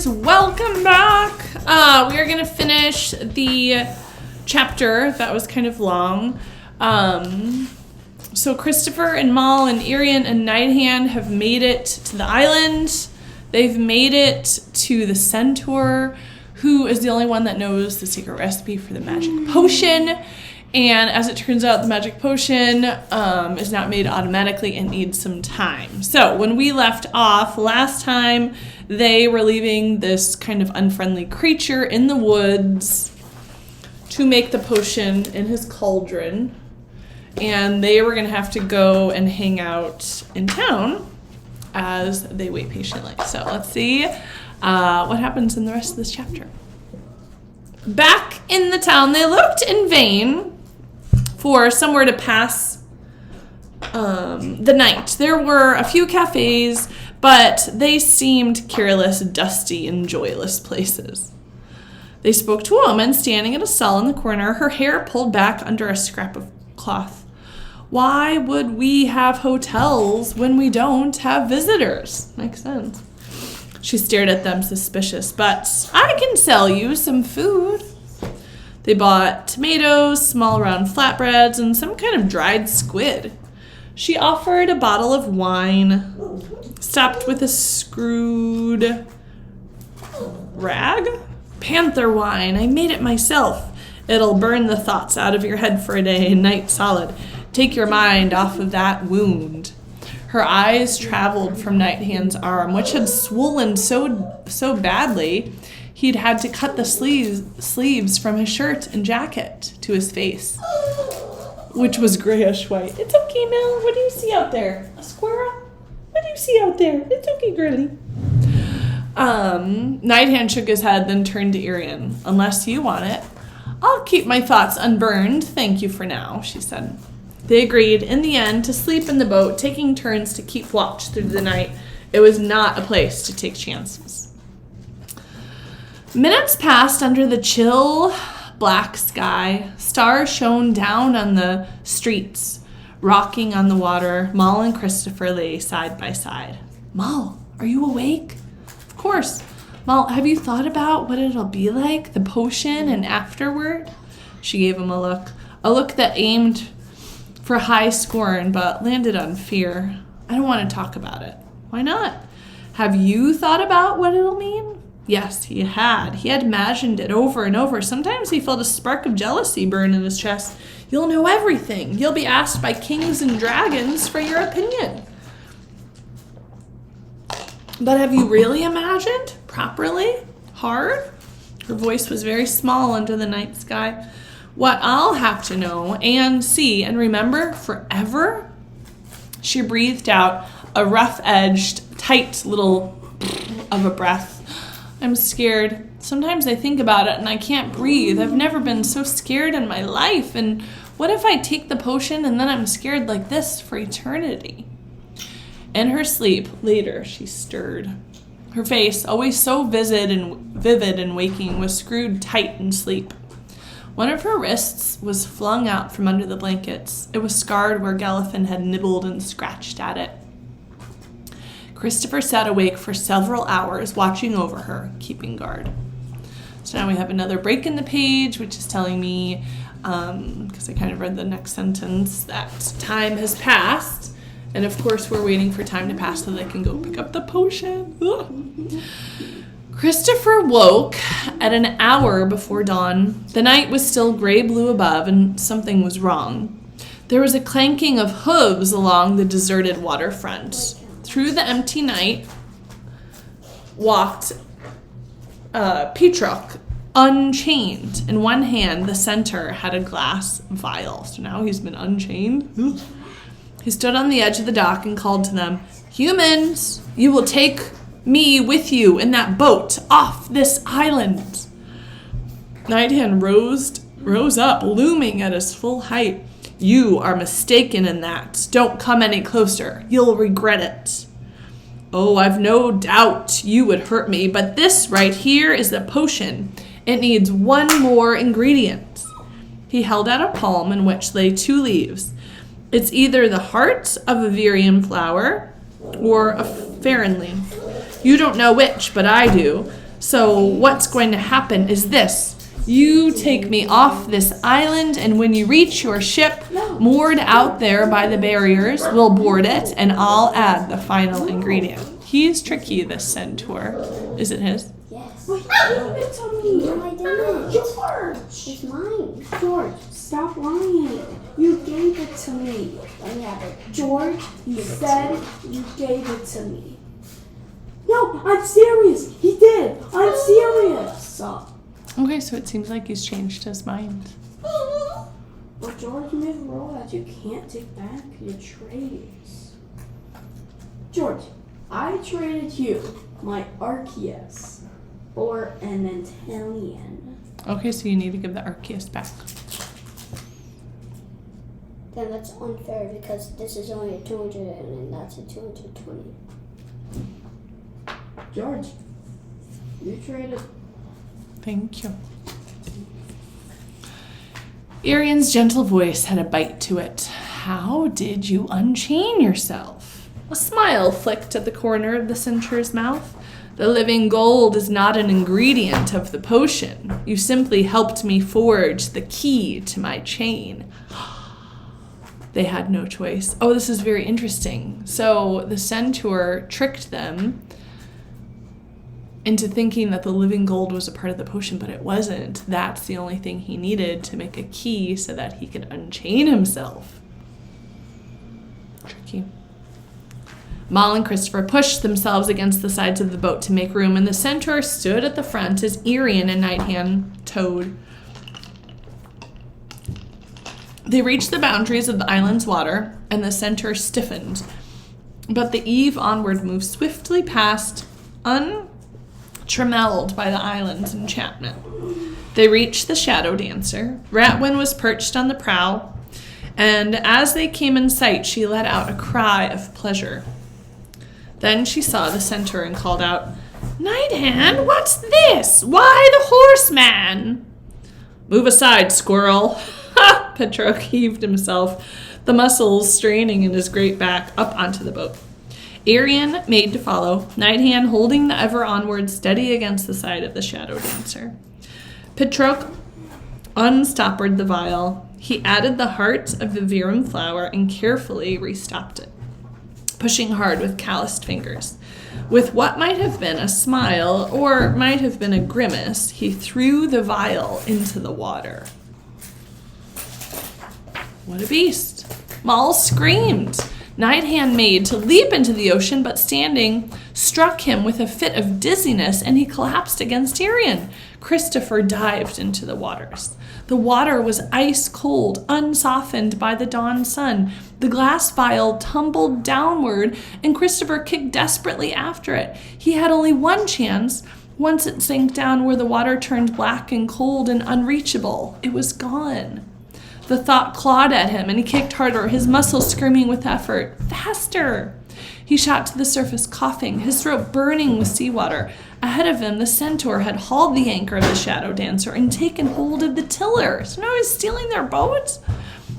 welcome back. We are going to finish the chapter that was kind of long. So Christopher and Mal and Irian and Nighthand have made it to the island. They've made it to the centaur, who is the only one that knows the secret recipe for the magic potion. And as it turns out, the magic potion is not made automatically and needs some time. So when we left off last time, they were leaving this kind of unfriendly creature in the woods to make the potion in his cauldron. And they were going to have to go and hang out in town as they wait patiently. So let's see what happens in the rest of this chapter. Back in the town, they looked in vain for somewhere to pass the night. There were a few cafes, but they seemed careless, dusty, and joyless places. They spoke to a woman standing at a stall in the corner, her hair pulled back under a scrap of cloth. Why would we have hotels when we don't have visitors? Makes sense. She stared at them suspicious, but I can sell you some food. They bought tomatoes, small round flatbreads, and some kind of dried squid. She offered a bottle of wine, stopped with a screwed rag. Panther wine, I made it myself. It'll burn the thoughts out of your head for a day, night solid. Take your mind off of that wound. Her eyes traveled from Nighthand's arm, which had swollen so badly he'd had to cut the sleeves from his shirt and jacket to his face, which was grayish white. It's okay, Mel. What do you see out there? A squirrel? What do you see out there? It's okay, girly. Nighthand shook his head, then turned to Irian. Unless you want it, I'll keep my thoughts unburned. Thank you for now, she said. They agreed, in the end, to sleep in the boat, taking turns to keep watch through the night. It was not a place to take chances. Minutes passed under the chill, black sky. Stars shone down on the streets, rocking on the water. Mal and Christopher lay side by side. Mal, are you awake? Of course. Mal, have you thought about what it'll be like, the potion, and afterward? She gave him a look that aimed for high scorn, but landed on fear. I don't want to talk about it. Why not? Have you thought about what it'll mean? Yes, he had. He had imagined it over and over. Sometimes he felt a spark of jealousy burn in his chest. You'll know everything. You'll be asked by kings and dragons for your opinion. But have you really imagined? Properly? Hard? Her voice was very small under the night sky. What I'll have to know and see and remember forever? She breathed out a rough-edged, tight little of a breath. I'm scared. Sometimes I think about it and I can't breathe. I've never been so scared in my life. And what if I take the potion and then I'm scared like this for eternity? In her sleep, later, she stirred. Her face, always so vivid and waking, was screwed tight in sleep. One of her wrists was flung out from under the blankets. It was scarred where Gallifin had nibbled and scratched at it. Christopher sat awake for several hours, watching over her, keeping guard. So now we have another break in the page, which is telling me, because I kind of read the next sentence, that time has passed. And of course, we're waiting for time to pass so they can go pick up the potion. Christopher woke at an hour before dawn. The night was still gray-blue above, and something was wrong. There was a clanking of hooves along the deserted waterfront. Through the empty night walked Petrock, unchained. In one hand, the centaur had a glass vial. So now he's been unchained. He stood on the edge of the dock and called to them, "Humans, you will take me with you in that boat off this island." Nighthand rose up, looming at his full height. "You are mistaken in that. Don't come any closer. You'll regret it." "Oh, I've no doubt you would hurt me, but this right here is a potion. It needs one more ingredient." He held out a palm in which lay 2 leaves. "It's either the heart of a Virium flower or a Farron leaf. You don't know which, but I do. So what's going to happen is this. You take me off this island, and when you reach your ship moored out there by the barriers, we'll board it, and I'll add the final ingredient. He's tricky, this centaur. Is it his? Yes. Wait, give it to me. No, I didn't. George. It's mine. George, stop lying. You gave it to me. Let me have it. George, you said you gave it to me. No, I'm serious. He did. I'm serious. Okay, so it seems like he's changed his mind. But George made a rule that you can't take back your trades. George, I traded you my Arceus for an Italian. Okay, so you need to give the Arceus back. Then that's unfair because this is only a 200 and that's a 220. George, you traded. Thank you. Irian's gentle voice had a bite to it. How did you unchain yourself? A smile flicked at the corner of the centaur's mouth. The living gold is not an ingredient of the potion. You simply helped me forge the key to my chain. They had no choice. Oh, this is very interesting. So the centaur tricked them into thinking that the living gold was a part of the potion, but it wasn't. That's the only thing he needed to make a key so that he could unchain himself. Tricky. Mal and Christopher pushed themselves against the sides of the boat to make room, and the centaur stood at the front as Irian and Nighthand towed. They reached the boundaries of the island's water, and the centaur stiffened. But the eve onward moved swiftly past, untrammeled by the island's enchantment. They reached the Shadow Dancer. Ratwin was perched on the prow, and as they came in sight, she let out a cry of pleasure. Then she saw the centaur and called out, "Nighthand, what's this? Why the horseman?" "Move aside, squirrel." Petrok heaved himself, the muscles straining in his great back, up onto the boat. Irian made to follow, Nighthand holding the ever onward steady against the side of the Shadow Dancer. Petrok unstoppered the vial. He added the heart of the verum flower and carefully restopped it, pushing hard with calloused fingers. With what might have been a smile or might have been a grimace, he threw the vial into the water. What a beast! Mal screamed. Nighthand made to leap into the ocean, but standing struck him with a fit of dizziness, and he collapsed against Irian. Christopher dived into the waters. The water was ice cold, unsoftened by the dawn sun. The glass vial tumbled downward, and Christopher kicked desperately after it. He had only one chance. Once it sank down where the water turned black and cold and unreachable, it was gone. The thought clawed at him, and he kicked harder, his muscles screaming with effort. Faster! He shot to the surface, coughing, his throat burning with seawater. Ahead of him, the centaur had hauled the anchor of the Shadow Dancer and taken hold of the tiller. So now he's stealing their boat?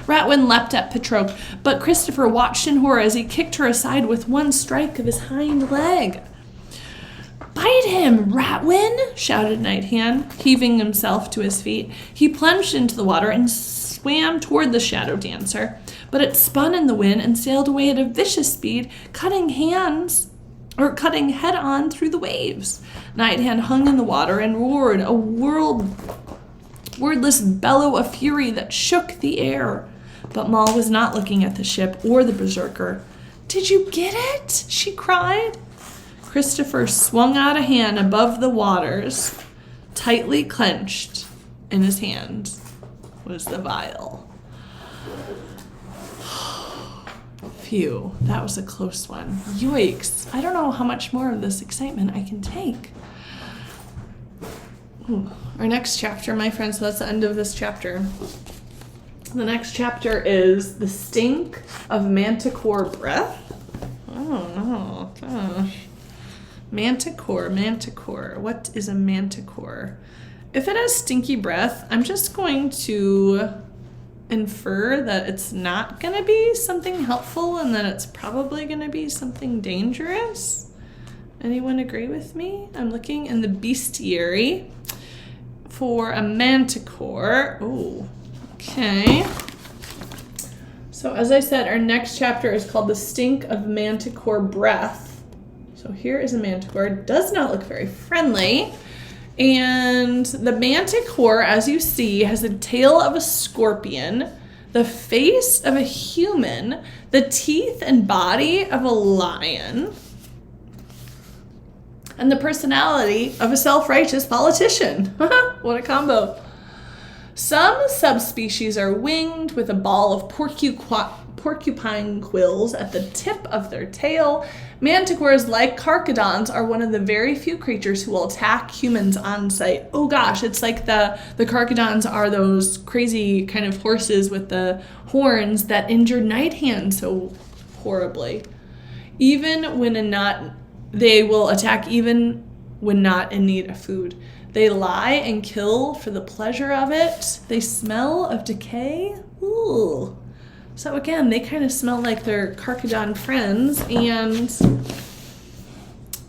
Ratwin leapt at Petrok, but Christopher watched in horror as he kicked her aside with one strike of his hind leg. "Bite him, Ratwin!" shouted Nighthand, heaving himself to his feet. He plunged into the water and swam toward the Shadow Dancer, but it spun in the wind and sailed away at a vicious speed, cutting head on through the waves. Nighthand hung in the water and roared, a wordless bellow of fury that shook the air. But Mal was not looking at the ship or the berserker. "Did you get it?" she cried. Christopher swung out a hand above the waters. Tightly clenched in his hand was the vial. Phew, that was a close one. Yikes. I don't know how much more of this excitement I can take. Ooh. Our next chapter, my friends, so that's the end of this chapter. The next chapter is The Stink of Manticore Breath. Oh, no. Gosh. Manticore. What is a manticore? If it has stinky breath, I'm just going to infer that it's not going to be something helpful and that it's probably going to be something dangerous. Anyone agree with me? I'm looking in the bestiary for a manticore. Oh, okay. So as I said, our next chapter is called The Stink of Manticore Breath. So here is a manticore. It does not look very friendly. And the manticore, as you see, has the tail of a scorpion, the face of a human, the teeth and body of a lion, and the personality of a self-righteous politician. What a combo. Some subspecies are winged with a ball of porcupine quills at the tip of their tail. Manticores, like carcadons, are one of the very few creatures who will attack humans on sight. Oh gosh, it's like the carcadons are those crazy kind of horses with the horns that injure Night Hand so horribly. They will attack even when not in need of food. They lie and kill for the pleasure of it. They smell of decay. Ooh. So again, they kind of smell like their carcadon friends, and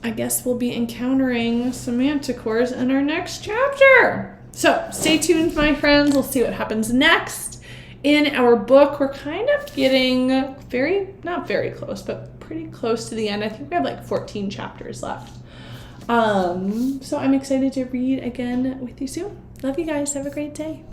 I guess we'll be encountering some manticores in our next chapter. So stay tuned, my friends. We'll see what happens next in our book. We're kind of getting not very close, but pretty close to the end. I think we have like 14 chapters left. So I'm excited to read again with you soon. Love you guys. Have a great day.